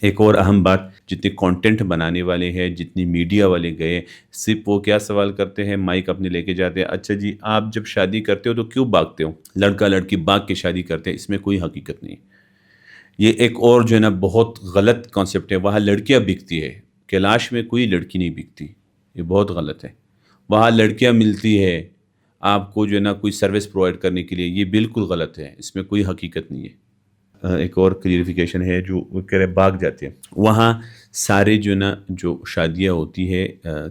ایک اور اہم بات، جتنے کنٹینٹ بنانے والے ہیں، جتنی میڈیا والے گئے، صرف وہ کیا سوال کرتے ہیں، مائک اپنے لے کے جاتے ہیں، اچھا جی آپ جب شادی کرتے ہو تو کیوں بھاگتے ہو؟ لڑکا لڑکی بھاگ کے شادی کرتے ہیں، اس میں کوئی حقیقت نہیں ہے۔ یہ ایک اور جو ہے نا بہت غلط کانسیپٹ ہے، وہاں لڑکیاں بکتی ہے، کیلاش میں کوئی لڑکی نہیں بکتی، یہ بہت غلط ہے۔ وہاں لڑکیاں ملتی ہے آپ کو جو ہے نا کوئی سروس پرووائڈ کرنے کے لیے، یہ بالکل غلط ہے، اس میں کوئی حقیقت نہیں ہے۔ ایک اور کلیئرفیکیشن ہے جو وہ کہہ رہے بھاگ جاتے ہیں، وہاں سارے جو ہے نا جو شادیاں ہوتی ہے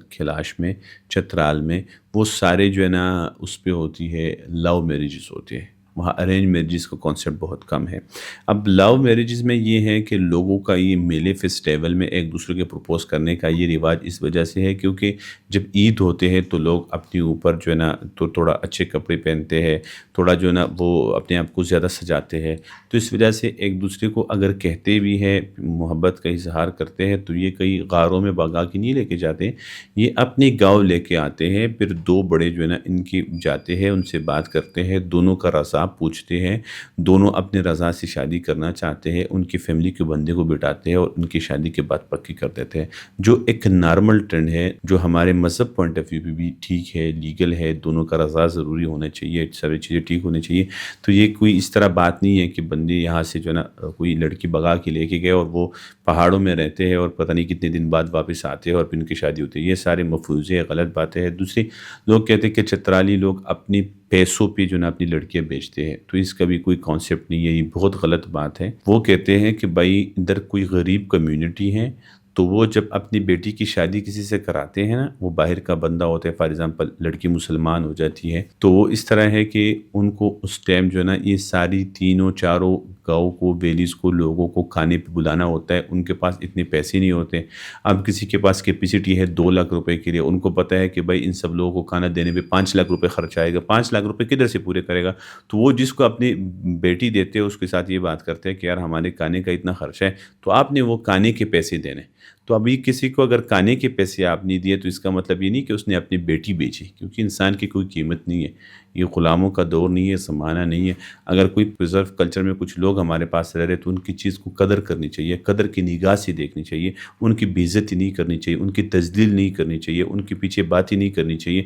کیلاش میں، چترال میں، وہ سارے جو ہے نا اس پہ ہوتی ہے لو میریجز ہوتے ہیں، وہاں ارینج میریجز کا کانسیپٹ بہت کم ہے۔ اب لو میریجز میں یہ ہے کہ لوگوں کا یہ میلے فیسٹیول میں ایک دوسرے کے پرپوز کرنے کا یہ رواج اس وجہ سے ہے کیونکہ جب عید ہوتے ہیں تو لوگ اپنے اوپر جو ہے نا تو تھوڑا اچھے کپڑے پہنتے ہیں، تھوڑا جو ہے نا وہ اپنے آپ کو زیادہ سجاتے ہیں، تو اس وجہ سے ایک دوسرے کو اگر کہتے بھی ہیں، محبت کا اظہار کرتے ہیں، تو یہ کئی غاروں میں بگا کے نہیں لے کے جاتے، یہ اپنے گاؤں لے کے آتے ہیں، پھر دو بڑے جو ہے نا ان کی جاتے ہیں، ان سے بات کرتے ہیں، دونوں کا رضا پوچھتے ہیں، دونوں اپنے رضا سے شادی کرنا چاہتے ہیں، ان کی فیملی کے بندے کو بٹاتے ہیں اور ان کی شادی کے بعد پکی کر دیتے ہیں، جو ایک نارمل ٹرینڈ ہے، جو ہمارے مذہب پوائنٹ آف ویو پہ بھی ٹھیک ہے، لیگل ہے، دونوں کا رضا ضروری ہونا چاہیے، ساری چیزیں ٹھیک ہونی چاہیے۔ تو یہ کوئی اس طرح بات نہیں ہے کہ بندے یہاں سے جو ہے نا کوئی لڑکی بگا کے لے کے گئے اور وہ پہاڑوں میں رہتے ہیں اور پتہ نہیں کتنے دن بعد واپس آتے ہیں اور پھر ان کی شادی ہوتی ہے، یہ سارے مفروضے غلط باتیں ہیں۔ دوسری، لوگ کہتے ہیں کہ چترالی لوگ اپنی پیسوں پہ جو ہے نا اپنی لڑکیاں بیچتے ہیں، تو اس کا بھی کوئی کانسیپٹ نہیں ہے، یہ بہت غلط بات ہے۔ وہ کہتے ہیں کہ بھائی ادھر کوئی غریب کمیونٹی ہے تو وہ جب اپنی بیٹی کی شادی کسی سے کراتے ہیں نا، وہ باہر کا بندہ ہوتا ہے، فار ایگزامپل لڑکی مسلمان ہو جاتی ہے، تو وہ اس طرح ہے کہ ان کو اس ٹائم جو ہے نا یہ ساری تینوں چاروں گاؤں کو، ویلیز کو، لوگوں کو کھانے پہ بلانا ہوتا ہے، ان کے پاس اتنے پیسے نہیں ہوتے۔ اب کسی کے پاس کیپیسٹی ہے 2 لاکھ روپے کے لیے، ان کو پتہ ہے کہ بھائی ان سب لوگوں کو کھانا دینے پہ 5 لاکھ روپے خرچ آئے گا، 5 لاکھ روپے کدھر سے پورے کرے گا؟ تو وہ جس کو اپنی بیٹی دیتے ہیں اس کے ساتھ یہ بات کرتے ہیں کہ یار ہمارے کھانے کا اتنا خرچہ ہے، تو آپ نے وہ کھانے کے پیسے دینے۔ تو ابھی کسی کو اگر کھانے کے پیسے آپ نہیں دیے تو اس کا مطلب یہ نہیں کہ اس نے اپنی بیٹی بیچی، کیونکہ انسان کی کوئی قیمت نہیں ہے، یہ غلاموں کا دور نہیں ہے، زمانہ نہیں ہے۔ اگر کوئی پریزرو کلچر میں کچھ لوگ ہمارے پاس رہ رہے تو ان کی چیز کو قدر کرنی چاہیے، قدر کی نگاہ سے دیکھنی چاہیے، ان کی بے عزتی نہیں کرنی چاہیے، ان کی تذلیل نہیں کرنی چاہیے، ان کے پیچھے باتیں نہیں کرنی چاہیے۔